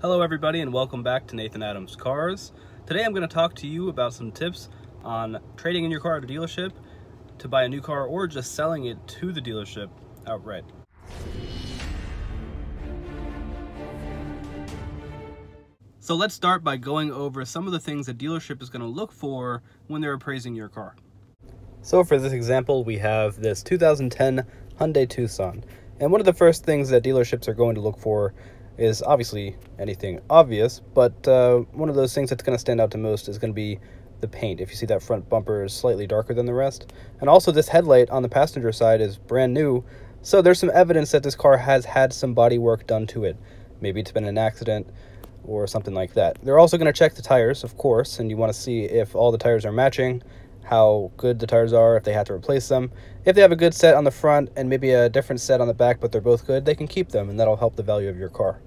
Hello everybody and welcome back to Nathan Adams Cars. Today I'm going to talk to you about some tips on trading in your car at a dealership to buy a new car or just selling it to the dealership outright. So let's start by going over some of the things a dealership is going to look for when they're appraising your car. So for this example, we have this 2010 Hyundai Tucson. And one of the first things that dealerships are going to look for is obviously anything obvious, but one of those things that's going to stand out to most is going to be the paint. If you see that front bumper is slightly darker than the rest. And also this headlight on the passenger side is brand new, so there's some evidence that this car has had some body work done to it. Maybe it's been an accident or something like that. They're also going to check the tires, of course, and you want to see if all the tires are matching, how good the tires are, if they have to replace them. If they have a good set on the front and maybe a different set on the back, but they're both good, they can keep them, and that'll help the value of your car.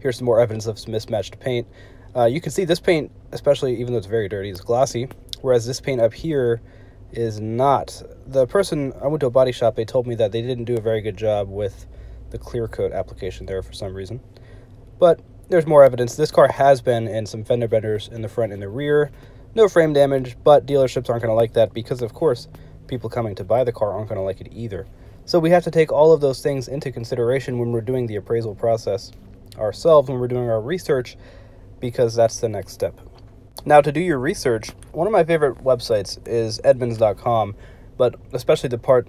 Here's some more evidence of some mismatched paint. You can see this paint, especially even though it's very dirty, is glossy, whereas this paint up here is not. The person, I went to a body shop, they told me that they didn't do a very good job with the clear coat application there for some reason. But there's more evidence. This car has been in some fender benders in the front and the rear. No frame damage, but dealerships aren't going to like that because, of course, people coming to buy the car aren't going to like it either. So we have to take all of those things into consideration when we're doing the appraisal process ourselves, when we're doing our research, because that's the next step. Now, to do your research, one of my favorite websites is Edmunds.com, but especially the part,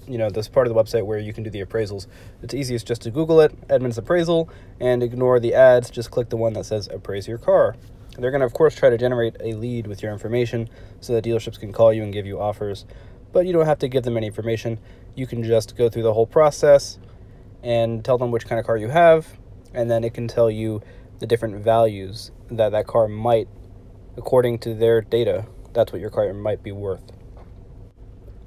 this part of the website where you can do the appraisals. It's easiest just to Google it, Edmunds Appraisal, and ignore the ads. Just click the one that says appraise your car. They're going to, of course, try to generate a lead with your information so that dealerships can call you and give you offers. But you don't have to give them any information. You can just go through the whole process and tell them which kind of car you have, and then it can tell you the different values that that car might, according to their data, that's what your car might be worth.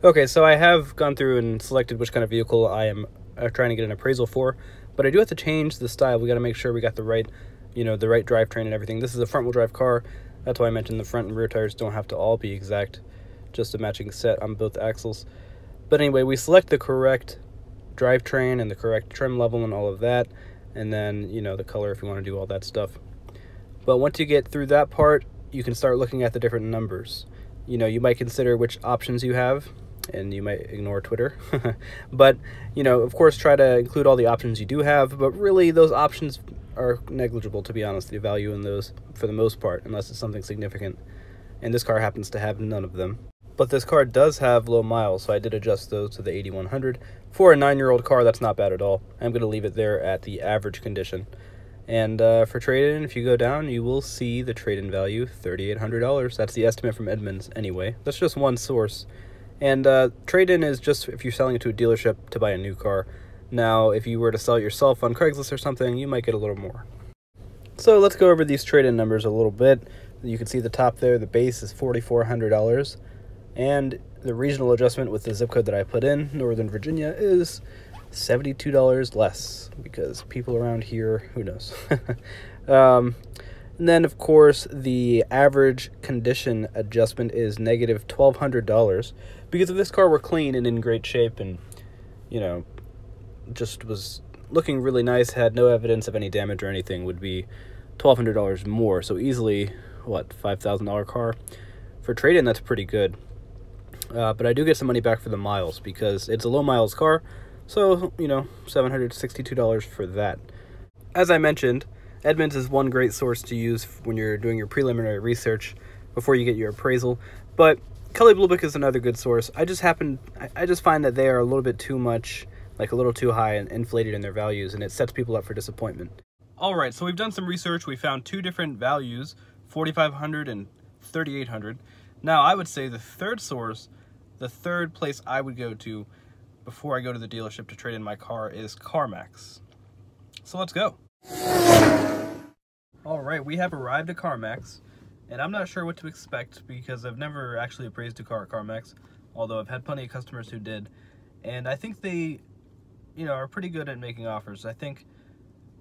Okay, so I have gone through and selected which kind of vehicle I am trying to get an appraisal for, but I do have to change the style. We got to make sure we got the right the right drivetrain and everything. This is a front-wheel drive car. That's why I mentioned the front and rear tires don't have to all be exact, just a matching set on both axles. But anyway, we select the correct drivetrain and the correct trim level and all of that, and then, the color if you want to do all that stuff. But once you get through that part, you can start looking at the different numbers. You might consider which options you have, and you might ignore Twitter. But, of course, try to include all the options you do have, but really those options are negligible, to be honest, the value in those for the most part, unless it's something significant. And this car happens to have none of them. But this car does have low miles, so I did adjust those to the 8100. For a 9-year-old car, that's not bad at all. I'm going to leave it there at the average condition. And for trade-in, if you go down, you will see the trade-in value, $3,800. That's the estimate from Edmunds anyway. That's just one source. And trade-in is just if you're selling it to a dealership to buy a new car. Now, if you were to sell it yourself on Craigslist or something, you might get a little more. So let's go over these trade-in numbers a little bit. You can see the top there, the base is $4,400. And the regional adjustment with the zip code that I put in, Northern Virginia, is $72 less, because people around here, who knows. And then, of course, the average condition adjustment is negative $1,200, because if this car were clean and in great shape and, just was looking really nice, had no evidence of any damage or anything, would be $1,200 more. So easily, what, $5,000 car? For trade-in, that's pretty good. But I do get some money back for the miles because it's a low miles car. So, $762 for that. As I mentioned, Edmunds is one great source to use when you're doing your preliminary research before you get your appraisal. But Kelley Blue Book is another good source. I just find that they are a little bit too much, like a little too high and inflated in their values, and it sets people up for disappointment. All right, so we've done some research. We found two different values, $4,500 and $3,800. Now, I would say the third source, the third place I would go to before I go to the dealership to trade in my car is Carmax. So let's go. All right, we have arrived at Carmax, and I'm not sure what to expect because I've never actually appraised a car at Carmax, although I've had plenty of customers who did. And I think they, are pretty good at making offers. I think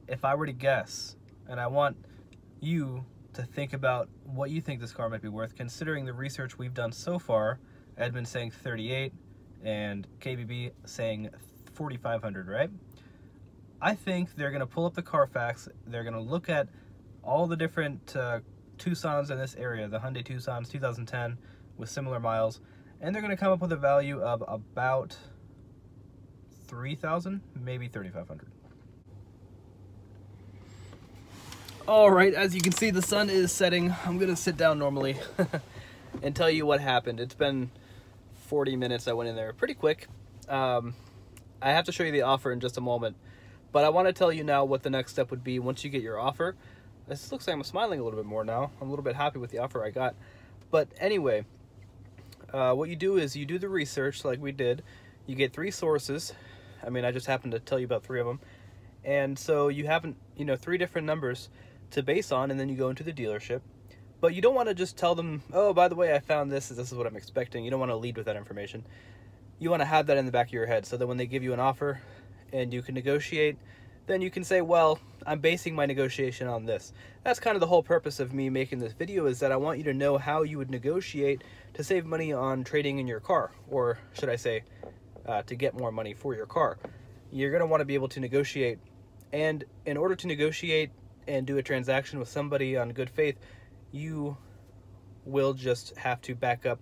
if I were to guess, and I want you to think about what you think this car might be worth, considering the research we've done so far, Edmunds saying 38 and KBB saying 4,500, right? I think they're going to pull up the Carfax, they're going to look at all the different Tucsons in this area, the Hyundai Tucsons 2010 with similar miles, and they're going to come up with a value of about $3,000, maybe $3,500. All right, as you can see, the sun is setting. I'm going to sit down normally and tell you what happened. It's been 40 minutes. I went in there pretty quick. I have to show you the offer in just a moment, but I want to tell you now what the next step would be once you get your offer. This looks like I'm smiling a little bit more now. I'm a little bit happy with the offer I got. But anyway, what you do is you do the research like we did. You get 3 sources. I mean, I just happened to tell you about 3 of them. And so you have, 3 different numbers to base on, and then you go into the dealership. But you don't want to just tell them, oh, by the way, I found this is what I'm expecting. You don't want to lead with that information. You want to have that in the back of your head so that when they give you an offer and you can negotiate, then you can say, well, I'm basing my negotiation on this. That's kind of the whole purpose of me making this video, is that I want you to know how you would negotiate to save money on trading in your car, or should I say, to get more money for your car. You're going to want to be able to negotiate, and in order to negotiate and do a transaction with somebody on good faith, you will just have to back up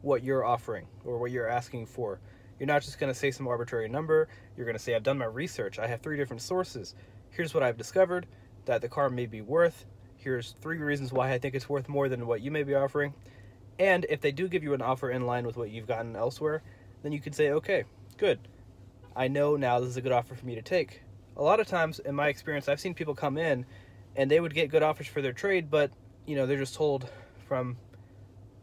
what you're offering or what you're asking for. You're not just going to say some arbitrary number. You're going to say, I've done my research. I have 3 different sources. Here's what I've discovered that the car may be worth. Here's 3 reasons why I think it's worth more than what you may be offering. And if they do give you an offer in line with what you've gotten elsewhere, then you can say, okay, good. I know now this is a good offer for me to take. A lot of times, in my experience, I've seen people come in and they would get good offers for their trade, but, they're just told from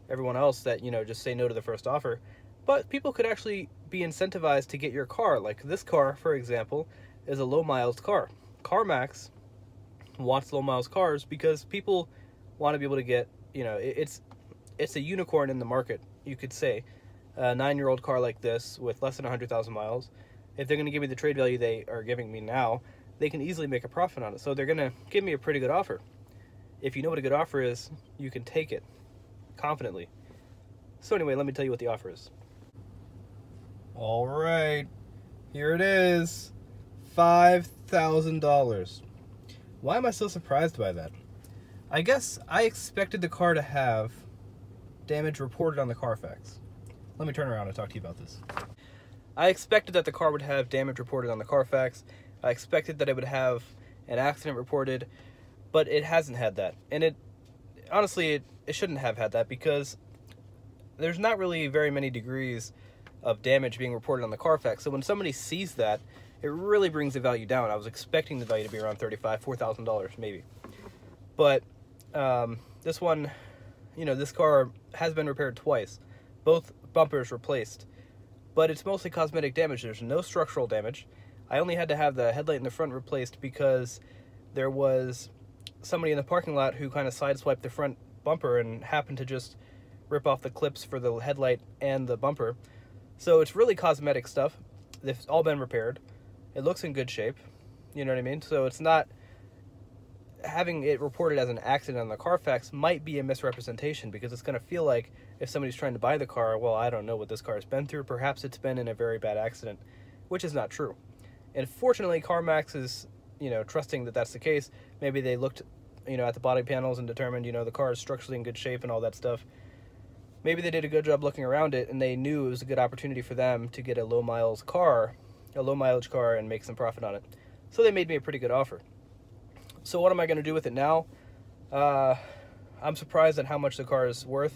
everyone else that, just say no to the first offer. But people could actually be incentivized to get your car. Like this car, for example, is a low miles car. Carmax wants low miles cars because people want to be able to get, it's a unicorn in the market, you could say. A 9-year-old car like this with less than 100,000 miles, if they're going to give me the trade value they are giving me now, they can easily make a profit on it. So they're going to give me a pretty good offer. If you know what a good offer is, you can take it confidently. So anyway, let me tell you what the offer is. All right, here it is, $5,000. Why am I so surprised by that? I guess I expected the car to have damage reported on the Carfax. Let me turn around and talk to you about this. I expected that the car would have damage reported on the Carfax. I expected that it would have an accident reported, but it hasn't had that. And honestly, it shouldn't have had that, because there's not really very many degrees of damage being reported on the Carfax. So when somebody sees that, it really brings the value down. I was expecting the value to be around $3,500, $4,000 maybe. But this one, this car has been repaired twice. Both bumpers replaced. But it's mostly cosmetic damage. There's no structural damage. I only had to have the headlight in the front replaced because there was somebody in the parking lot who kind of sideswiped the front bumper and happened to just rip off the clips for the headlight and the bumper. So it's really cosmetic stuff. They've all been repaired. It looks in good shape. You know what I mean? So it's not... Having it reported as an accident on the Carfax might be a misrepresentation, because it's going to feel like if somebody's trying to buy the car, well, I don't know what this car has been through. Perhaps it's been in a very bad accident, which is not true. And fortunately, Carmax is, trusting that that's the case. Maybe they looked, at the body panels and determined, the car is structurally in good shape and all that stuff. Maybe they did a good job looking around it, and they knew it was a good opportunity for them to get a low mileage car, and make some profit on it. So they made me a pretty good offer. So what am I going to do with it now? I'm surprised at how much the car is worth.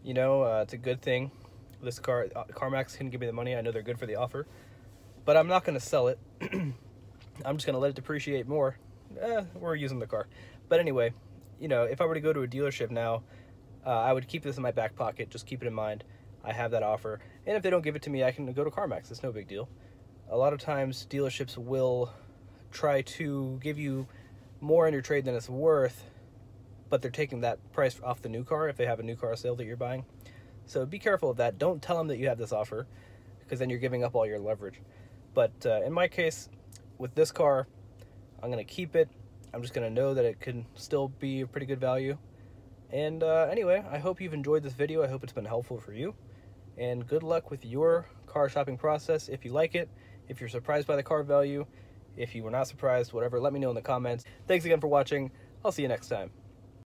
It's a good thing. This car, Carmax can give me the money. I know they're good for the offer. But I'm not going to sell it. I'm just going to let it depreciate more. We're using the car. But anyway, if I were to go to a dealership now, I would keep this in my back pocket. Just keep it in mind. I have that offer. And if they don't give it to me, I can go to Carmax. It's no big deal. A lot of times, dealerships will try to give you more in your trade than it's worth, but they're taking that price off the new car if they have a new car sale that you're buying. So be careful of that. Don't tell them that you have this offer, because then you're giving up all your leverage. But in my case, with this car, I'm going to keep it. I'm just going to know that it can still be a pretty good value. And anyway, I hope you've enjoyed this video. I hope it's been helpful for you. And good luck with your car shopping process. If you like it, if you're surprised by the car value, if you were not surprised, whatever, let me know in the comments. Thanks again for watching. I'll see you next time.